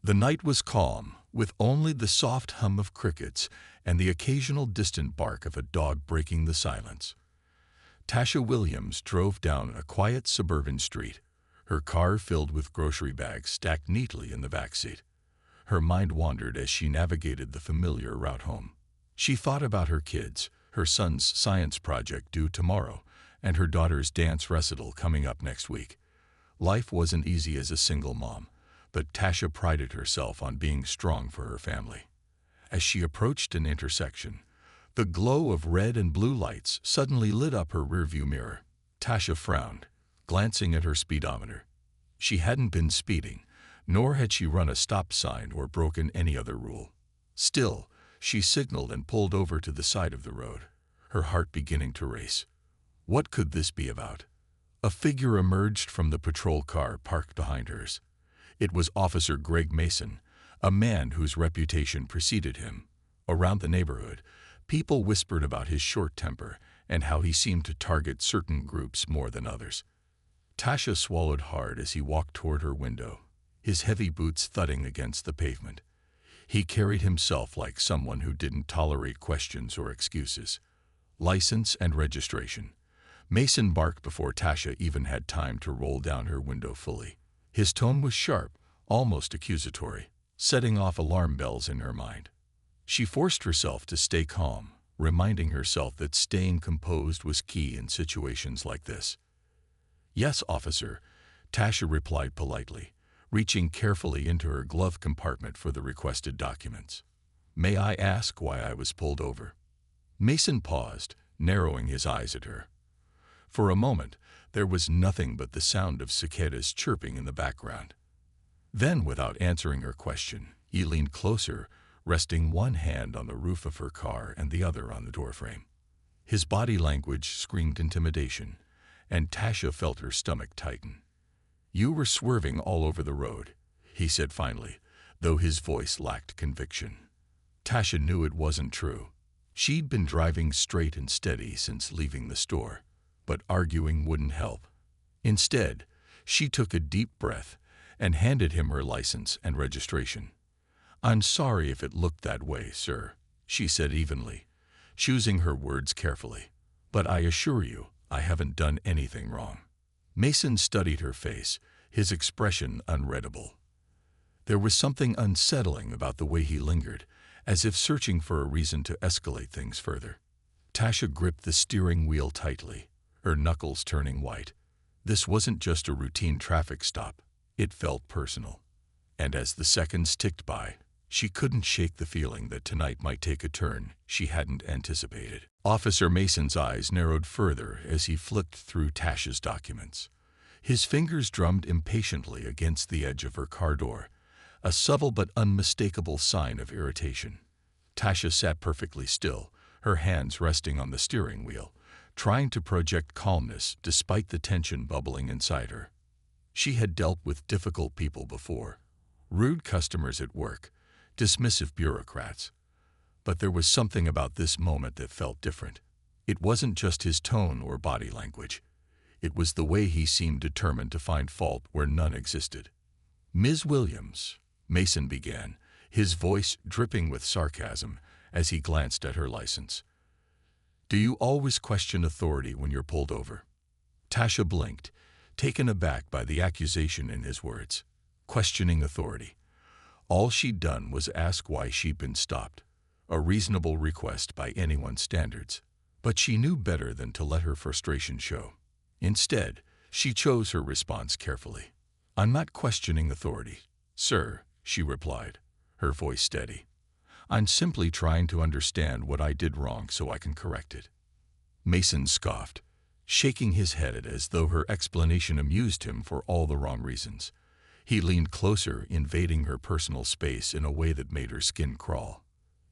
The night was calm, with only the soft hum of crickets and the occasional distant bark of a dog breaking the silence. Tasha Williams drove down a quiet suburban street, her car filled with grocery bags stacked neatly in the backseat. Her mind wandered as she navigated the familiar route home. She thought about her kids, her son's science project due tomorrow, and her daughter's dance recital coming up next week. Life wasn't easy as a single mom, but Tasha prided herself on being strong for her family. As she approached an intersection, the glow of red and blue lights suddenly lit up her rearview mirror. Tasha frowned, glancing at her speedometer. She hadn't been speeding, nor had she run a stop sign or broken any other rule. Still, she signaled and pulled over to the side of the road, her heart beginning to race. What could this be about? A figure emerged from the patrol car parked behind hers. It was Officer Greg Mason, a man whose reputation preceded him. Around the neighborhood, people whispered about his short temper and how he seemed to target certain groups more than others. Tasha swallowed hard as he walked toward her window, his heavy boots thudding against the pavement. He carried himself like someone who didn't tolerate questions or excuses. License and registration. Mason barked before Tasha even had time to roll down her window fully. His tone was sharp, almost accusatory, setting off alarm bells in her mind. She forced herself to stay calm, reminding herself that staying composed was key in situations like this. "Yes, officer," Tasha replied politely, reaching carefully into her glove compartment for the requested documents. "May I ask why I was pulled over?" Mason paused, narrowing his eyes at her. For a moment, there was nothing but the sound of cicadas chirping in the background. Then, without answering her question, he leaned closer, resting one hand on the roof of her car and the other on the doorframe. His body language screamed intimidation, and Tasha felt her stomach tighten. "You were swerving all over the road," he said finally, though his voice lacked conviction. Tasha knew it wasn't true. She'd been driving straight and steady since leaving the store, but arguing wouldn't help. Instead, she took a deep breath and handed him her license and registration. "I'm sorry if it looked that way, sir," she said evenly, choosing her words carefully. "But I assure you, I haven't done anything wrong." Mason studied her face, his expression unreadable. There was something unsettling about the way he lingered, as if searching for a reason to escalate things further. Tasha gripped the steering wheel tightly, her knuckles turning white. This wasn't just a routine traffic stop. It felt personal. And as the seconds ticked by, she couldn't shake the feeling that tonight might take a turn she hadn't anticipated. Officer Mason's eyes narrowed further as he flicked through Tasha's documents. His fingers drummed impatiently against the edge of her car door, a subtle but unmistakable sign of irritation. Tasha sat perfectly still, her hands resting on the steering wheel, trying to project calmness despite the tension bubbling inside her. She had dealt with difficult people before, rude customers at work, dismissive bureaucrats. But there was something about this moment that felt different. It wasn't just his tone or body language. It was the way he seemed determined to find fault where none existed. "Ms. Williams," Mason began, his voice dripping with sarcasm as he glanced at her license. "Do you always question authority when you're pulled over?" Tasha blinked, taken aback by the accusation in his words. Questioning authority. All she'd done was ask why she'd been stopped, a reasonable request by anyone's standards. But she knew better than to let her frustration show. Instead, she chose her response carefully. "I'm not questioning authority, sir," she replied, her voice steady. "I'm simply trying to understand what I did wrong so I can correct it." Mason scoffed, shaking his head as though her explanation amused him for all the wrong reasons. He leaned closer, invading her personal space in a way that made her skin crawl.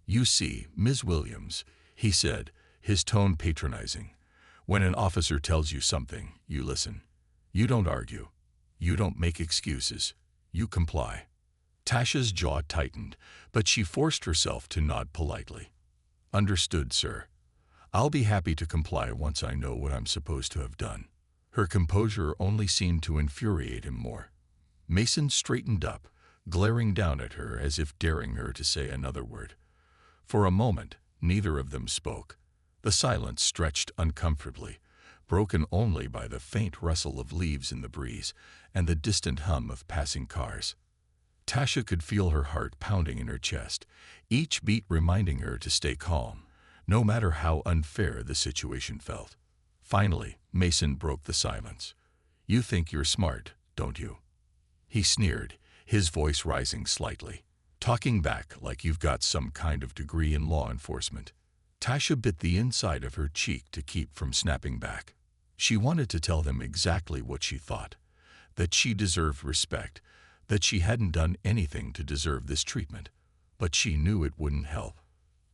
"You see, Ms. Williams," he said, his tone patronizing, "when an officer tells you something, you listen. You don't argue. You don't make excuses. You comply." Tasha's jaw tightened, but she forced herself to nod politely. "Understood, sir. I'll be happy to comply once I know what I'm supposed to have done." Her composure only seemed to infuriate him more. Mason straightened up, glaring down at her as if daring her to say another word. For a moment, neither of them spoke. The silence stretched uncomfortably, broken only by the faint rustle of leaves in the breeze and the distant hum of passing cars. Tasha could feel her heart pounding in her chest, each beat reminding her to stay calm, no matter how unfair the situation felt. Finally, Mason broke the silence. "You think you're smart, don't you?" He sneered, his voice rising slightly. "Talking back like you've got some kind of degree in law enforcement." Tasha bit the inside of her cheek to keep from snapping back. She wanted to tell them exactly what she thought, that she deserved respect, that she hadn't done anything to deserve this treatment, but she knew it wouldn't help.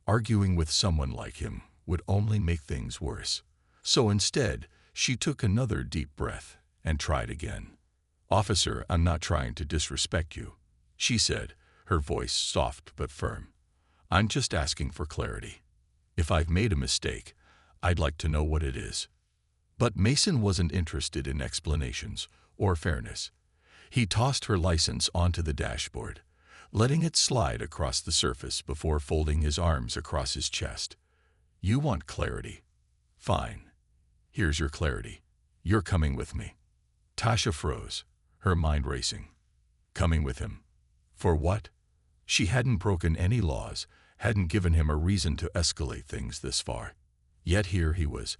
Arguing with someone like him would only make things worse. So instead, she took another deep breath and tried again. "Officer, I'm not trying to disrespect you," she said, her voice soft but firm. "I'm just asking for clarity. If I've made a mistake, I'd like to know what it is." But Mason wasn't interested in explanations or fairness. He tossed her license onto the dashboard, letting it slide across the surface before folding his arms across his chest. "You want clarity? Fine. Here's your clarity. You're coming with me." Tasha froze, her mind racing. Coming with him? For what? She hadn't broken any laws, hadn't given him a reason to escalate things this far. Yet here he was,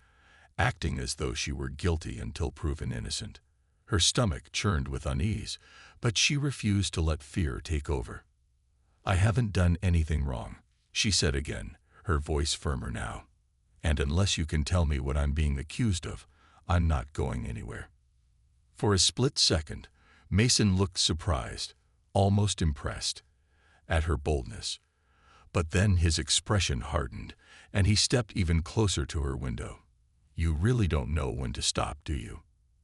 acting as though she were guilty until proven innocent. Her stomach churned with unease, but she refused to let fear take over. "I haven't done anything wrong," she said again, her voice firmer now. "And unless you can tell me what I'm being accused of, I'm not going anywhere." For a split second, Mason looked surprised, almost impressed, at her boldness. But then his expression hardened, and he stepped even closer to her window. "You really don't know when to stop, do you?"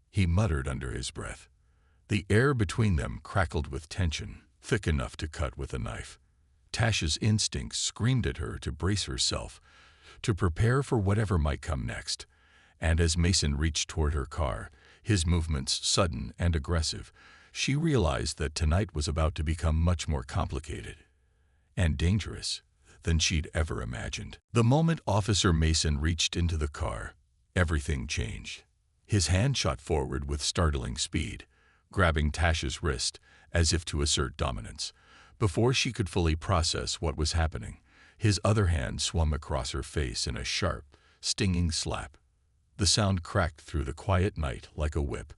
he muttered under his breath. The air between them crackled with tension, thick enough to cut with a knife. Tasha's instincts screamed at her to brace herself, to prepare for whatever might come next. And as Mason reached toward her car, his movements sudden and aggressive, she realized that tonight was about to become much more complicated and dangerous than she'd ever imagined. The moment Officer Mason reached into the car, everything changed. His hand shot forward with startling speed, grabbing Tasha's wrist as if to assert dominance. Before she could fully process what was happening, his other hand swung across her face in a sharp, stinging slap. The sound cracked through the quiet night like a whip,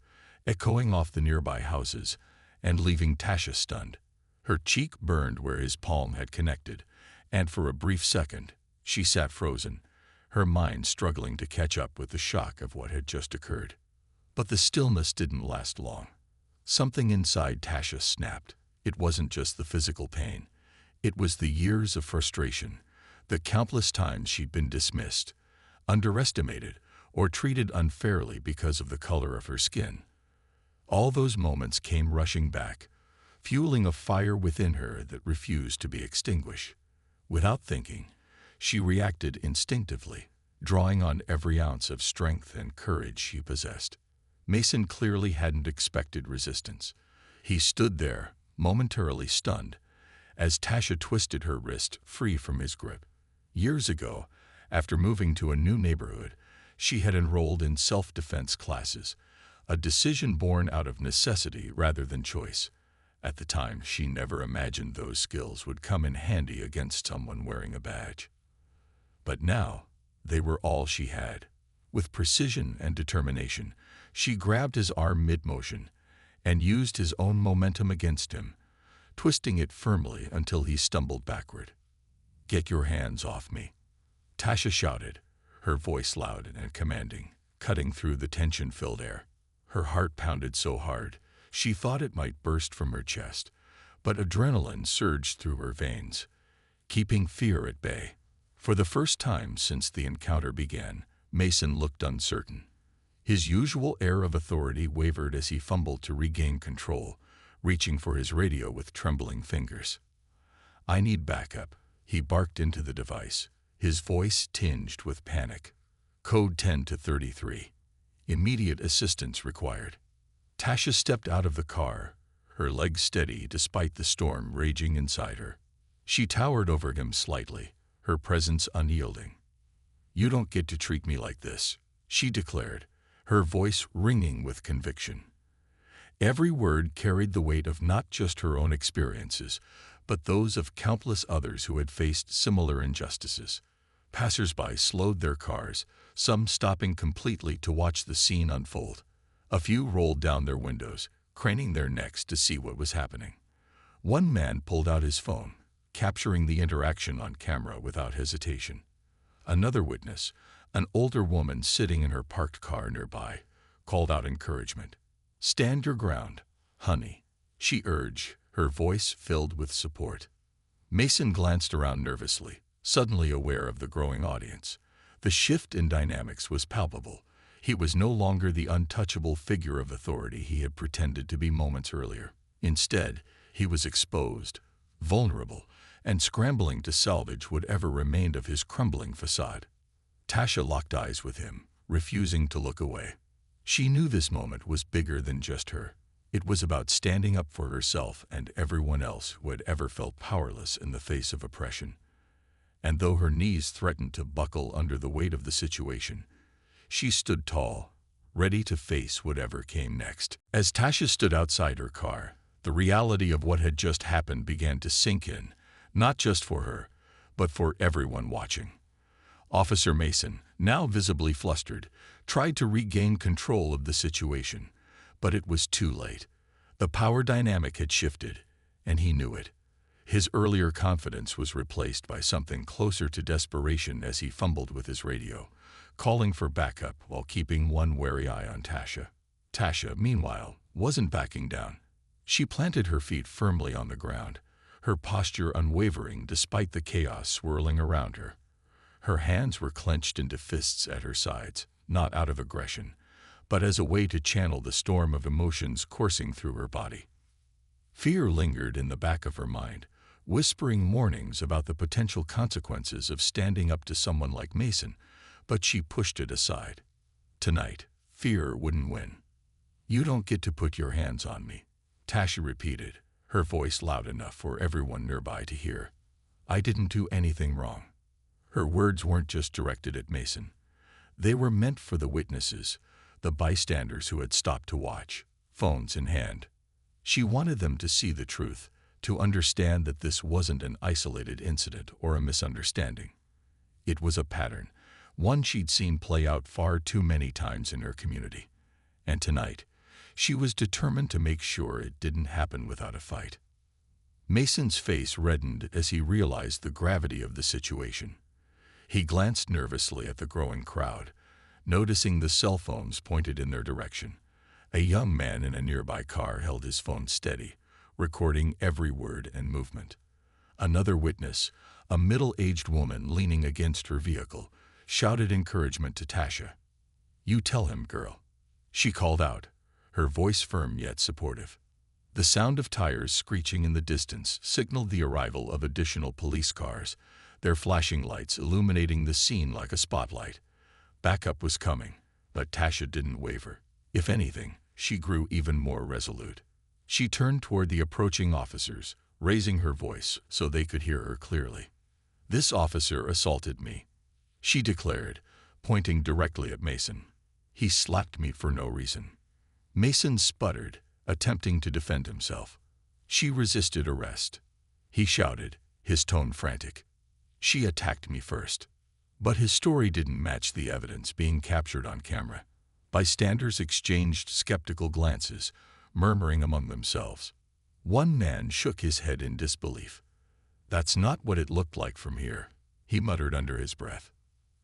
echoing off the nearby houses and leaving Tasha stunned. Her cheek burned where his palm had connected, and for a brief second, she sat frozen, her mind struggling to catch up with the shock of what had just occurred. But the stillness didn't last long. Something inside Tasha snapped. It wasn't just the physical pain. It was the years of frustration, the countless times she'd been dismissed, underestimated, or treated unfairly because of the color of her skin. All those moments came rushing back, fueling a fire within her that refused to be extinguished. Without thinking, she reacted instinctively, drawing on every ounce of strength and courage she possessed. Mason clearly hadn't expected resistance. He stood there, momentarily stunned, as Tasha twisted her wrist free from his grip. Years ago, after moving to a new neighborhood, she had enrolled in self-defense classes, a decision born out of necessity rather than choice. At the time, she never imagined those skills would come in handy against someone wearing a badge. But now, they were all she had. With precision and determination, she grabbed his arm mid-motion and used his own momentum against him, twisting it firmly until he stumbled backward. "Get your hands off me," Tasha shouted, her voice loud and commanding, cutting through the tension-filled air. Her heart pounded so hard, she thought it might burst from her chest, but adrenaline surged through her veins, keeping fear at bay. For the first time since the encounter began, Mason looked uncertain. His usual air of authority wavered as he fumbled to regain control, reaching for his radio with trembling fingers. "I need backup," he barked into the device, his voice tinged with panic. "Code 10 to 33. Immediate assistance required." Tasha stepped out of the car, her legs steady despite the storm raging inside her. She towered over him slightly, her presence unyielding. "You don't get to treat me like this," she declared, her voice ringing with conviction. Every word carried the weight of not just her own experiences, but those of countless others who had faced similar injustices. Passers-by slowed their cars, some stopping completely to watch the scene unfold. A few rolled down their windows, craning their necks to see what was happening. One man pulled out his phone, capturing the interaction on camera without hesitation. Another witness, an older woman sitting in her parked car nearby, called out encouragement. "Stand your ground, honey," she urged, her voice filled with support. Mason glanced around nervously, suddenly aware of the growing audience. The shift in dynamics was palpable. He was no longer the untouchable figure of authority he had pretended to be moments earlier. Instead, he was exposed, vulnerable, and scrambling to salvage whatever remained of his crumbling facade. Tasha locked eyes with him, refusing to look away. She knew this moment was bigger than just her. It was about standing up for herself and everyone else who had ever felt powerless in the face of oppression. And though her knees threatened to buckle under the weight of the situation, she stood tall, ready to face whatever came next. As Tasha stood outside her car, the reality of what had just happened began to sink in, not just for her, but for everyone watching. Officer Mason, now visibly flustered, tried to regain control of the situation, but it was too late. The power dynamic had shifted, and he knew it. His earlier confidence was replaced by something closer to desperation as he fumbled with his radio, calling for backup while keeping one wary eye on Tasha. Tasha, meanwhile, wasn't backing down. She planted her feet firmly on the ground, her posture unwavering despite the chaos swirling around her. Her hands were clenched into fists at her sides, not out of aggression, but as a way to channel the storm of emotions coursing through her body. Fear lingered in the back of her mind, whispering warnings about the potential consequences of standing up to someone like Mason, but she pushed it aside. Tonight, fear wouldn't win. "You don't get to put your hands on me," Tasha repeated, her voice loud enough for everyone nearby to hear. "I didn't do anything wrong." Her words weren't just directed at Mason. They were meant for the witnesses, the bystanders who had stopped to watch, phones in hand. She wanted them to see the truth, to understand that this wasn't an isolated incident or a misunderstanding. It was a pattern, one she'd seen play out far too many times in her community. And tonight, she was determined to make sure it didn't happen without a fight. Mason's face reddened as he realized the gravity of the situation. He glanced nervously at the growing crowd, noticing the cell phones pointed in their direction. A young man in a nearby car held his phone steady, recording every word and movement. Another witness, a middle-aged woman leaning against her vehicle, shouted encouragement to Tasha. "You tell him, girl," she called out, her voice firm yet supportive. The sound of tires screeching in the distance signaled the arrival of additional police cars, their flashing lights illuminating the scene like a spotlight. Backup was coming, but Tasha didn't waver. If anything, she grew even more resolute. She turned toward the approaching officers, raising her voice so they could hear her clearly. "This officer assaulted me," she declared, pointing directly at Mason. "He slapped me for no reason." Mason sputtered, attempting to defend himself. She resisted arrest. He shouted, his tone frantic. "She attacked me first." But his story didn't match the evidence being captured on camera. Bystanders exchanged skeptical glances, murmuring among themselves. One man shook his head in disbelief. "That's not what it looked like from here," he muttered under his breath.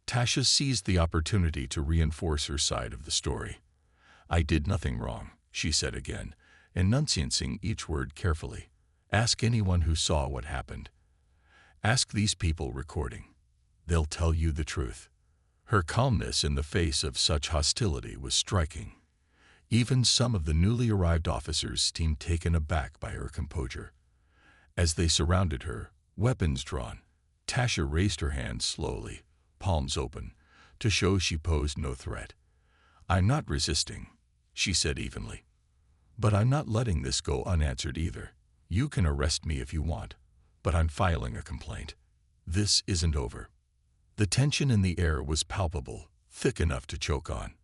Tasha seized the opportunity to reinforce her side of the story. "I did nothing wrong," she said again, enunciating each word carefully. "Ask anyone who saw what happened. Ask these people recording. They'll tell you the truth." Her calmness in the face of such hostility was striking. Even some of the newly arrived officers seemed taken aback by her composure. As they surrounded her, weapons drawn, Tasha raised her hands slowly, palms open, to show she posed no threat. "I'm not resisting," she said evenly. But I'm not letting this go unanswered either. You can arrest me if you want, but I'm filing a complaint. This isn't over. The tension in the air was palpable, thick enough to choke on.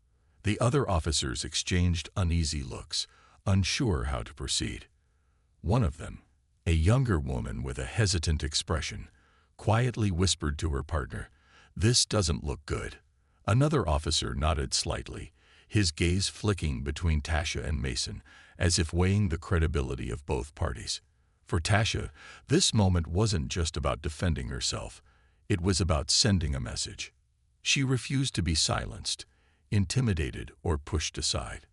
The other officers exchanged uneasy looks, unsure how to proceed. One of them, a younger woman with a hesitant expression, quietly whispered to her partner, "This doesn't look good." Another officer nodded slightly, his gaze flicking between Tasha and Mason, as if weighing the credibility of both parties. For Tasha, this moment wasn't just about defending herself. It was about sending a message. She refused to be silenced, intimidated, or pushed aside.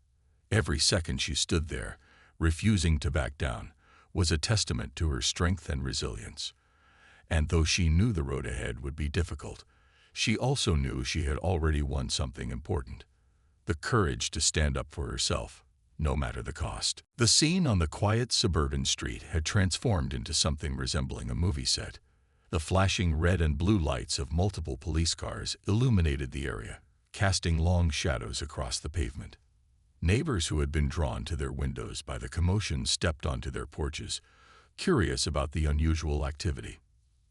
Every second she stood there, refusing to back down, was a testament to her strength and resilience. And though she knew the road ahead would be difficult, she also knew she had already won something important: the courage to stand up for herself, no matter the cost. The scene on the quiet suburban street had transformed into something resembling a movie set. The flashing red and blue lights of multiple police cars illuminated the area, casting long shadows across the pavement. Neighbors who had been drawn to their windows by the commotion stepped onto their porches, curious about the unusual activity.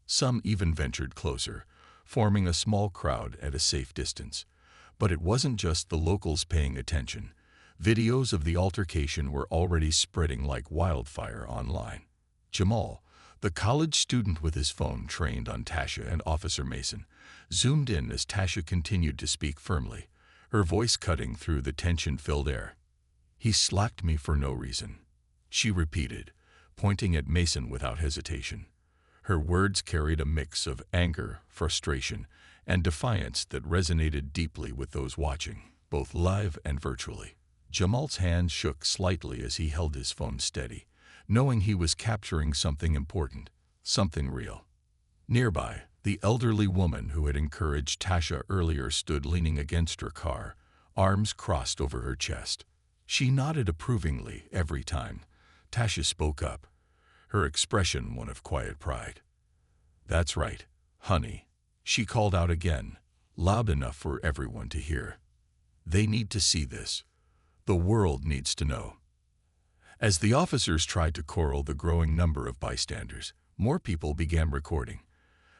Some even ventured closer, forming a small crowd at a safe distance. But it wasn't just the locals paying attention. Videos of the altercation were already spreading like wildfire online. Jamal, the college student with his phone trained on Tasha and Officer Mason, zoomed in as Tasha continued to speak firmly, her voice cutting through the tension-filled air. "He slapped me for no reason," she repeated, pointing at Mason without hesitation. Her words carried a mix of anger, frustration, and defiance that resonated deeply with those watching, both live and virtually. Jamal's hand shook slightly as he held his phone steady, knowing he was capturing something important, something real. Nearby, the elderly woman who had encouraged Tasha earlier stood leaning against her car, arms crossed over her chest. She nodded approvingly every time Tasha spoke up, her expression one of quiet pride. "That's right, honey," she called out again, loud enough for everyone to hear. "They need to see this. The world needs to know." As the officers tried to corral the growing number of bystanders, more people began recording.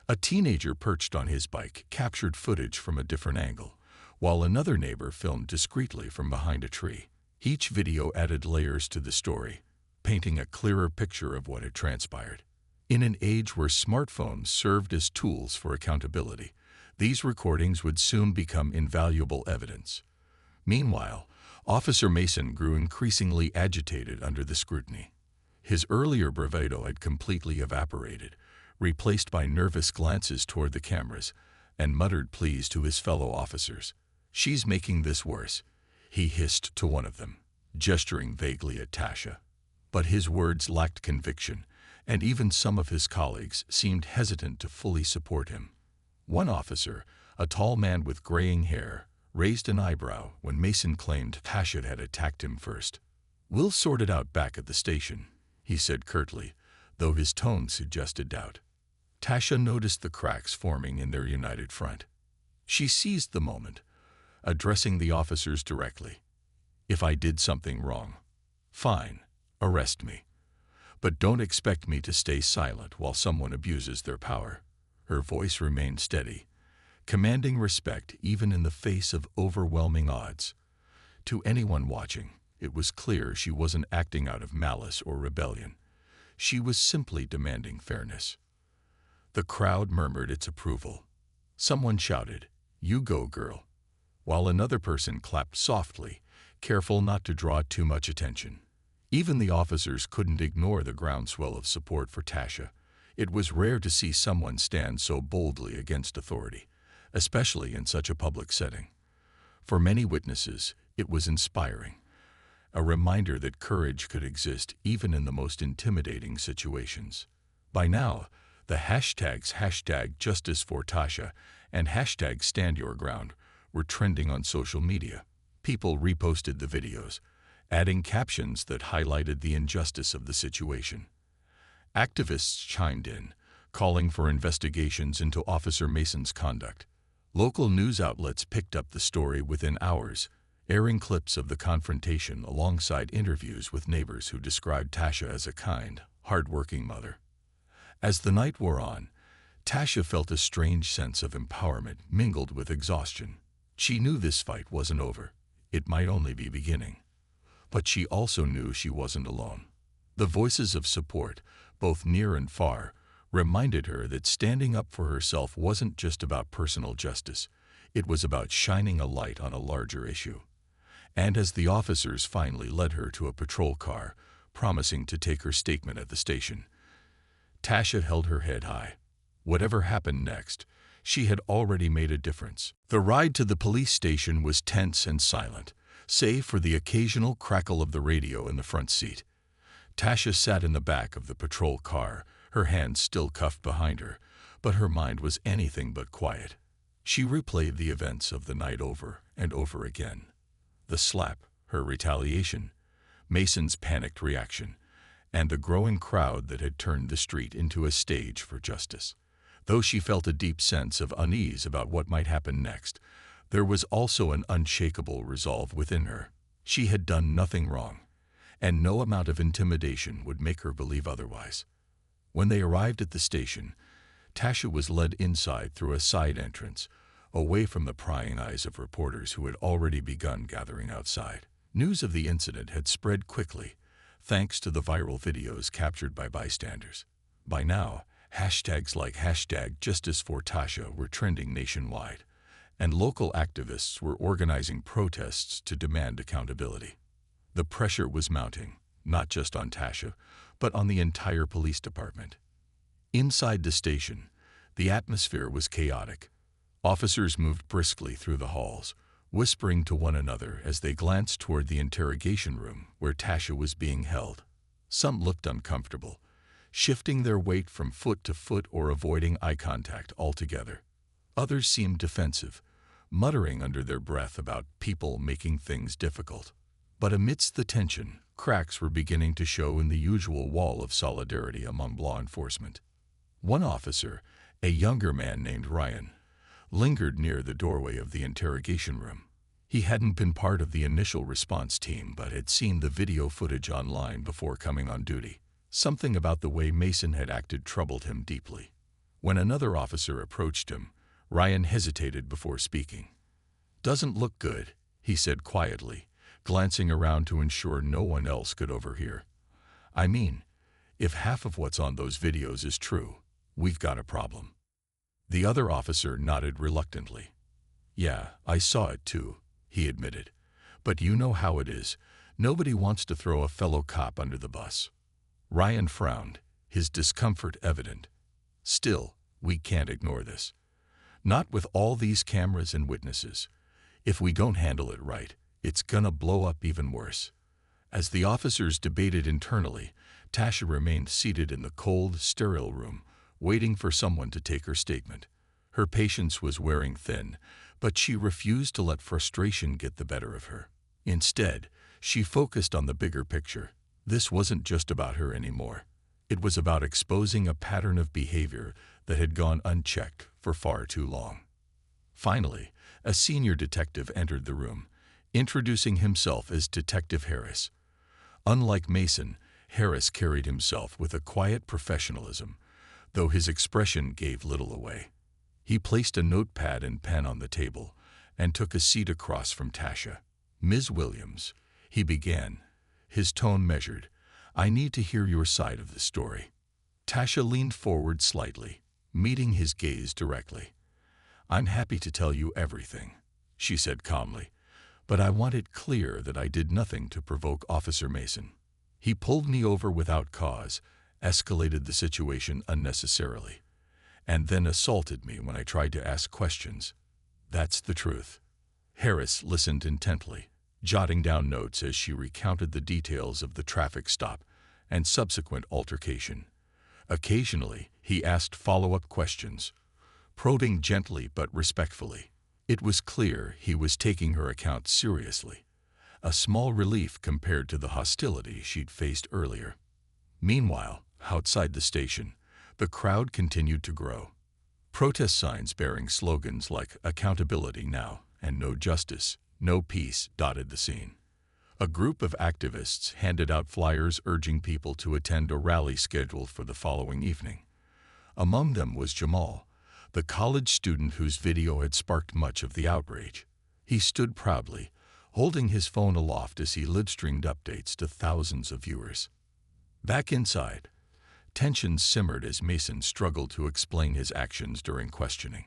A teenager perched on his bike captured footage from a different angle, while another neighbor filmed discreetly from behind a tree. Each video added layers to the story, painting a clearer picture of what had transpired. In an age where smartphones served as tools for accountability, these recordings would soon become invaluable evidence. Meanwhile, Officer Mason grew increasingly agitated under the scrutiny. His earlier bravado had completely evaporated, replaced by nervous glances toward the cameras and muttered pleas to his fellow officers. "She's making this worse," he hissed to one of them, gesturing vaguely at Tasha. But his words lacked conviction, and even some of his colleagues seemed hesitant to fully support him. One officer, a tall man with graying hair, raised an eyebrow when Mason claimed Tasha had attacked him first. "We'll sort it out back at the station," he said curtly, though his tone suggested doubt. Tasha noticed the cracks forming in their united front. She seized the moment, addressing the officers directly. "If I did something wrong, fine, arrest me. But don't expect me to stay silent while someone abuses their power." Her voice remained steady, commanding respect even in the face of overwhelming odds. To anyone watching, it was clear she wasn't acting out of malice or rebellion. She was simply demanding fairness. The crowd murmured its approval. Someone shouted, "You go, girl," while another person clapped softly, careful not to draw too much attention. Even the officers couldn't ignore the groundswell of support for Tasha. It was rare to see someone stand so boldly against authority, especially in such a public setting. For many witnesses, it was inspiring, a reminder that courage could exist even in the most intimidating situations. By now, the hashtags #JusticeForTasha and #StandYourGround were trending on social media. People reposted the videos, adding captions that highlighted the injustice of the situation. Activists chimed in, calling for investigations into Officer Mason's conduct. Local news outlets picked up the story within hours, airing clips of the confrontation alongside interviews with neighbors who described Tasha as a kind, hard-working mother. As the night wore on, Tasha felt a strange sense of empowerment mingled with exhaustion. She knew this fight wasn't over. It might only be beginning. But she also knew she wasn't alone. The voices of support, both near and far, reminded her that standing up for herself wasn't just about personal justice. It was about shining a light on a larger issue. And as the officers finally led her to a patrol car, promising to take her statement at the station, Tasha held her head high. Whatever happened next, she had already made a difference. The ride to the police station was tense and silent, save for the occasional crackle of the radio in the front seat. Tasha sat in the back of the patrol car, her hands still cuffed behind her, but her mind was anything but quiet. She replayed the events of the night over and over again. The slap, her retaliation, Mason's panicked reaction, and the growing crowd that had turned the street into a stage for justice. Though she felt a deep sense of unease about what might happen next, there was also an unshakable resolve within her. She had done nothing wrong, and no amount of intimidation would make her believe otherwise. When they arrived at the station, Tasha was led inside through a side entrance, away from the prying eyes of reporters who had already begun gathering outside. News of the incident had spread quickly, thanks to the viral videos captured by bystanders. By now, hashtags like #JusticeForTasha were trending nationwide, and local activists were organizing protests to demand accountability. The pressure was mounting, not just on Tasha, but on the entire police department. Inside the station, the atmosphere was chaotic. Officers moved briskly through the halls, whispering to one another as they glanced toward the interrogation room where Tasha was being held. Some looked uncomfortable, shifting their weight from foot to foot or avoiding eye contact altogether. Others seemed defensive, muttering under their breath about people making things difficult. But amidst the tension, cracks were beginning to show in the usual wall of solidarity among law enforcement. One officer, a younger man named Ryan, lingered near the doorway of the interrogation room. He hadn't been part of the initial response team but had seen the video footage online before coming on duty. Something about the way Mason had acted troubled him deeply. When another officer approached him, Ryan hesitated before speaking. "Doesn't look good," he said quietly, glancing around to ensure no one else could overhear. "I mean, if half of what's on those videos is true, we've got a problem." The other officer nodded reluctantly. "Yeah, I saw it too," he admitted. "But you know how it is. Nobody wants to throw a fellow cop under the bus." Ryan frowned, his discomfort evident. "Still, we can't ignore this. Not with all these cameras and witnesses. If we don't handle it right, it's gonna blow up even worse." As the officers debated internally, Tasha remained seated in the cold, sterile room, waiting for someone to take her statement. Her patience was wearing thin, but she refused to let frustration get the better of her. Instead, she focused on the bigger picture. This wasn't just about her anymore. It was about exposing a pattern of behavior that had gone unchecked for far too long. Finally, a senior detective entered the room, introducing himself as Detective Harris. Unlike Mason, Harris carried himself with a quiet professionalism, though his expression gave little away. He placed a notepad and pen on the table and took a seat across from Tasha. "Ms. Williams," he began, his tone measured, "I need to hear your side of the story." Tasha leaned forward slightly, meeting his gaze directly. "I'm happy to tell you everything," she said calmly, "but I want it clear that I did nothing to provoke Officer Mason. He pulled me over without cause, escalated the situation unnecessarily, and then assaulted me when I tried to ask questions. That's the truth." Harris listened intently, jotting down notes as she recounted the details of the traffic stop and subsequent altercation. Occasionally, he asked follow-up questions, probing gently but respectfully. It was clear he was taking her account seriously, a small relief compared to the hostility she'd faced earlier. Meanwhile, outside the station, the crowd continued to grow. Protest signs bearing slogans like "Accountability now" and "No Justice" no peace dotted the scene. A group of activists handed out flyers urging people to attend a rally scheduled for the following evening. Among them was Jamal, the college student whose video had sparked much of the outrage. He stood proudly, holding his phone aloft as he live-streamed updates to thousands of viewers. Back inside, tensions simmered as Mason struggled to explain his actions during questioning.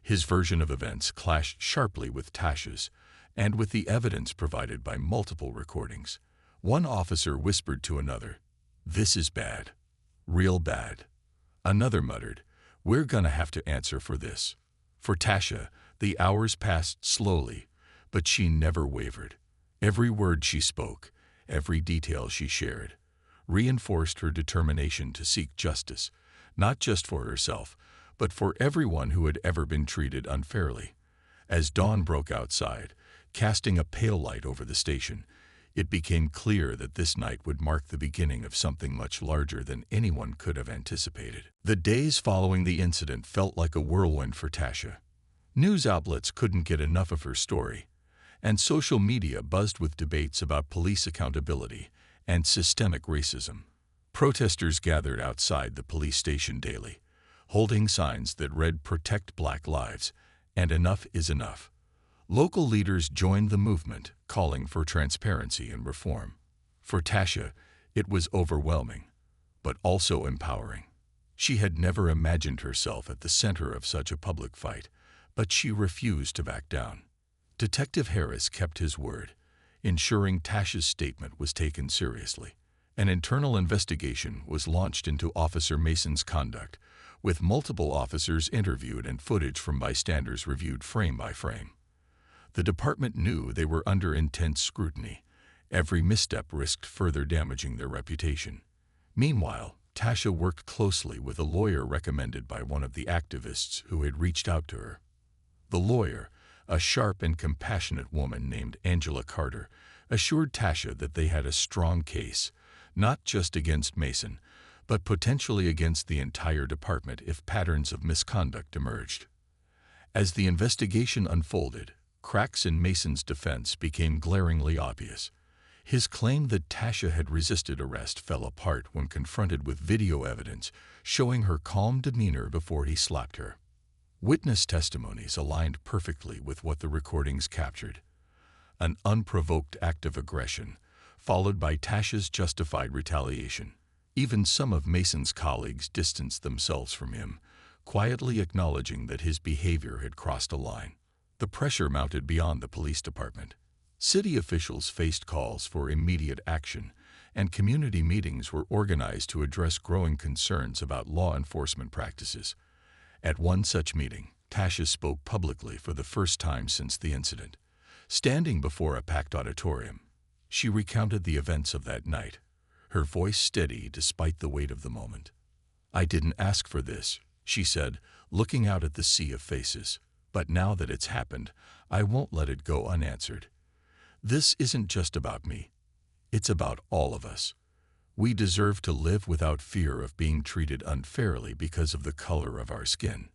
His version of events clashed sharply with Tasha's, and with the evidence provided by multiple recordings. One officer whispered to another, "This is bad. Real bad." Another muttered, "We're gonna have to answer for this." For Tasha, the hours passed slowly, but she never wavered. Every word she spoke, every detail she shared, reinforced her determination to seek justice, not just for herself, but for everyone who had ever been treated unfairly. As dawn broke outside, casting a pale light over the station, it became clear that this night would mark the beginning of something much larger than anyone could have anticipated. The days following the incident felt like a whirlwind for Tasha. News outlets couldn't get enough of her story, and social media buzzed with debates about police accountability and systemic racism. Protesters gathered outside the police station daily, holding signs that read "Protect Black Lives" and "Enough is enough." Local leaders joined the movement, calling for transparency and reform. For Tasha, it was overwhelming, but also empowering. She had never imagined herself at the center of such a public fight, but she refused to back down. Detective Harris kept his word, ensuring Tasha's statement was taken seriously. An internal investigation was launched into Officer Mason's conduct, with multiple officers interviewed and footage from bystanders reviewed frame by frame. The department knew they were under intense scrutiny. Every misstep risked further damaging their reputation. Meanwhile, Tasha worked closely with a lawyer recommended by one of the activists who had reached out to her. The lawyer, a sharp and compassionate woman named Angela Carter, assured Tasha that they had a strong case, not just against Mason, but potentially against the entire department if patterns of misconduct emerged. As the investigation unfolded, cracks in Mason's defense became glaringly obvious. His claim that Tasha had resisted arrest fell apart when confronted with video evidence showing her calm demeanor before he slapped her. Witness testimonies aligned perfectly with what the recordings captured. An unprovoked act of aggression, followed by Tasha's justified retaliation. Even some of Mason's colleagues distanced themselves from him, quietly acknowledging that his behavior had crossed a line. The pressure mounted beyond the police department. City officials faced calls for immediate action, and community meetings were organized to address growing concerns about law enforcement practices. At one such meeting, Tasha spoke publicly for the first time since the incident. Standing before a packed auditorium, she recounted the events of that night, her voice steady despite the weight of the moment. "I didn't ask for this," she said, looking out at the sea of faces. "But now that it's happened, I won't let it go unanswered. This isn't just about me. It's about all of us. We deserve to live without fear of being treated unfairly because of the color of our skin."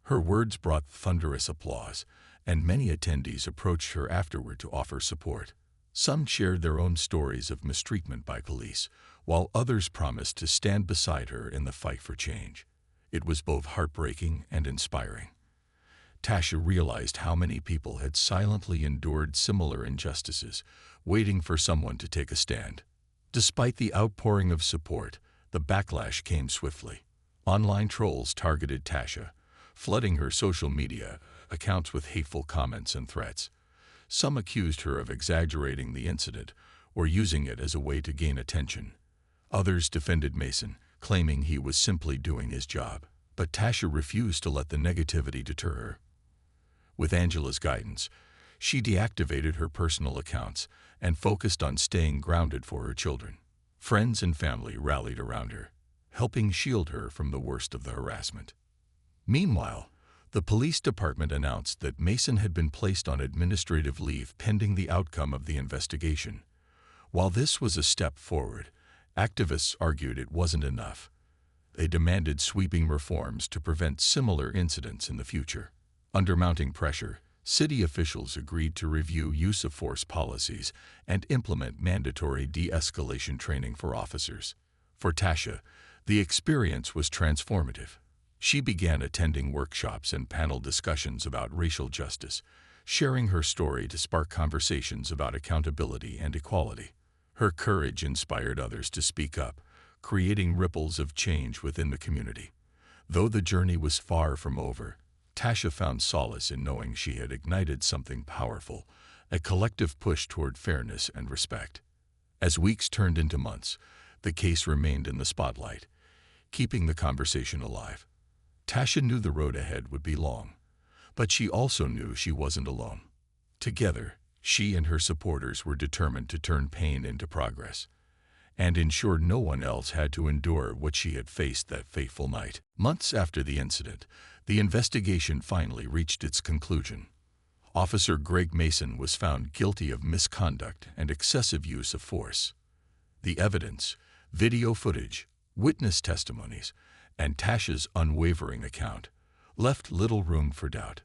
Her words brought thunderous applause, and many attendees approached her afterward to offer support. Some shared their own stories of mistreatment by police, while others promised to stand beside her in the fight for change. It was both heartbreaking and inspiring. Tasha realized how many people had silently endured similar injustices, waiting for someone to take a stand. Despite the outpouring of support, the backlash came swiftly. Online trolls targeted Tasha, flooding her social media accounts with hateful comments and threats. Some accused her of exaggerating the incident or using it as a way to gain attention. Others defended Mason, claiming he was simply doing his job. But Tasha refused to let the negativity deter her. With Angela's guidance, she deactivated her personal accounts and focused on staying grounded for her children. Friends and family rallied around her, helping shield her from the worst of the harassment. Meanwhile, the police department announced that Mason had been placed on administrative leave pending the outcome of the investigation. While this was a step forward, activists argued it wasn't enough. They demanded sweeping reforms to prevent similar incidents in the future. Under mounting pressure, City officials agreed to review use-of-force policies and implement mandatory de-escalation training for officers. For Tasha, the experience was transformative. She began attending workshops and panel discussions about racial justice, sharing her story to spark conversations about accountability and equality. Her courage inspired others to speak up, creating ripples of change within the community. Though the journey was far from over, Tasha found solace in knowing she had ignited something powerful, a collective push toward fairness and respect. As weeks turned into months, the case remained in the spotlight, keeping the conversation alive. Tasha knew the road ahead would be long, but she also knew she wasn't alone. Together, she and her supporters were determined to turn pain into progress and ensure no one else had to endure what she had faced that fateful night. Months after the incident, the investigation finally reached its conclusion. Officer Greg Mason was found guilty of misconduct and excessive use of force. The evidence, video footage, witness testimonies, and Tasha's unwavering account left little room for doubt.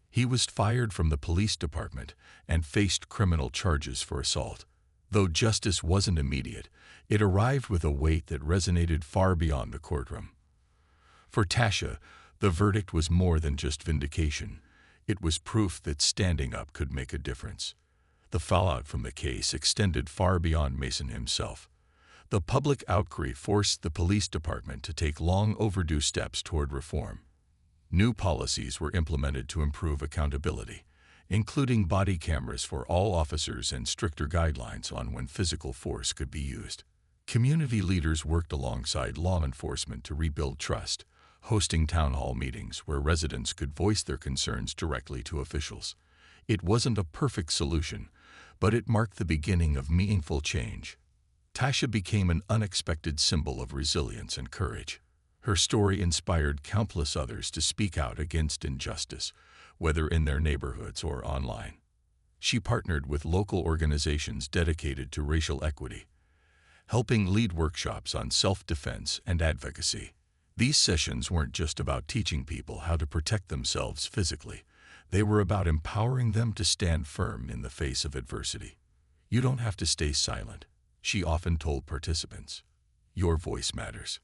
He was fired from the police department and faced criminal charges for assault. Though justice wasn't immediate, it arrived with a weight that resonated far beyond the courtroom. For Tasha, the verdict was more than just vindication. It was proof that standing up could make a difference. The fallout from the case extended far beyond Mason himself. The public outcry forced the police department to take long overdue steps toward reform. New policies were implemented to improve accountability, including body cameras for all officers and stricter guidelines on when physical force could be used. Community leaders worked alongside law enforcement to rebuild trust, hosting town hall meetings where residents could voice their concerns directly to officials. It wasn't a perfect solution, but it marked the beginning of meaningful change. Tasha became an unexpected symbol of resilience and courage. Her story inspired countless others to speak out against injustice, whether in their neighborhoods or online. She partnered with local organizations dedicated to racial equity, helping lead workshops on self-defense and advocacy. These sessions weren't just about teaching people how to protect themselves physically. They were about empowering them to stand firm in the face of adversity. "You don't have to stay silent," she often told participants. "Your voice matters."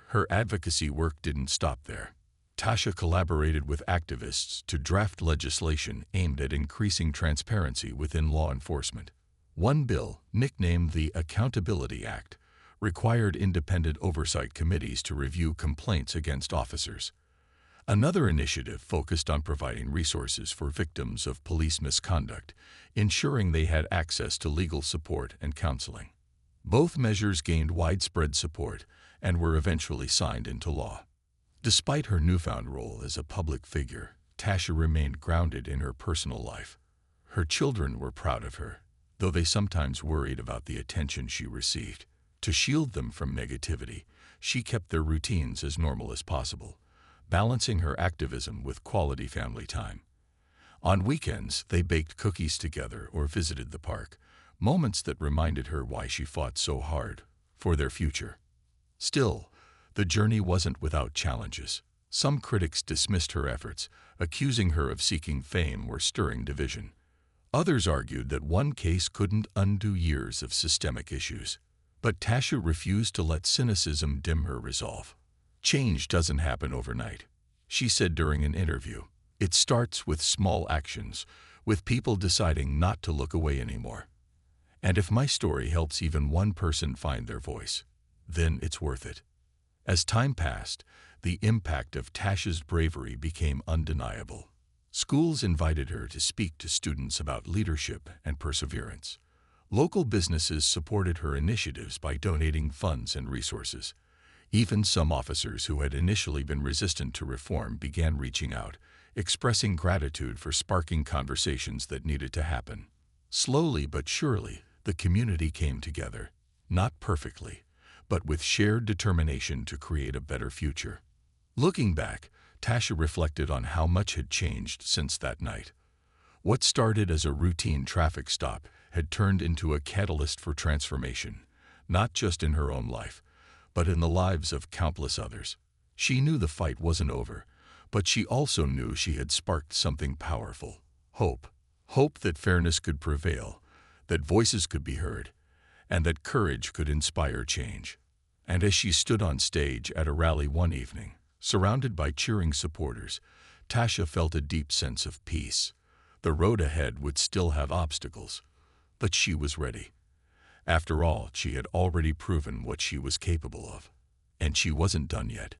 Her advocacy work didn't stop there. Tasha collaborated with activists to draft legislation aimed at increasing transparency within law enforcement. One bill, nicknamed the Accountability Act, required independent oversight committees to review complaints against officers. Another initiative focused on providing resources for victims of police misconduct, ensuring they had access to legal support and counseling. Both measures gained widespread support and were eventually signed into law. Despite her newfound role as a public figure, Tasha remained grounded in her personal life. Her children were proud of her, though they sometimes worried about the attention she received. To shield them from negativity, she kept their routines as normal as possible, balancing her activism with quality family time. On weekends, they baked cookies together or visited the park, moments that reminded her why she fought so hard for their future. Still, the journey wasn't without challenges. Some critics dismissed her efforts, accusing her of seeking fame or stirring division. Others argued that one case couldn't undo years of systemic issues. But Tasha refused to let cynicism dim her resolve. "Change doesn't happen overnight," she said during an interview. "It starts with small actions, with people deciding not to look away anymore. And if my story helps even one person find their voice, then it's worth it." As time passed, the impact of Tasha's bravery became undeniable. Schools invited her to speak to students about leadership and perseverance. Local businesses supported her initiatives by donating funds and resources. Even some officers who had initially been resistant to reform began reaching out, expressing gratitude for sparking conversations that needed to happen. Slowly but surely, the community came together, not perfectly, but with shared determination to create a better future. Looking back, Tasha reflected on how much had changed since that night. What started as a routine traffic stop had turned into a catalyst for transformation, not just in her own life, but in the lives of countless others. She knew the fight wasn't over, but she also knew she had sparked something powerful: Hope. Hope that fairness could prevail, that voices could be heard, and that courage could inspire change. And as she stood on stage at a rally one evening, surrounded by cheering supporters, Tasha felt a deep sense of peace. The road ahead would still have obstacles, but she was ready. After all, she had already proven what she was capable of. And she wasn't done yet.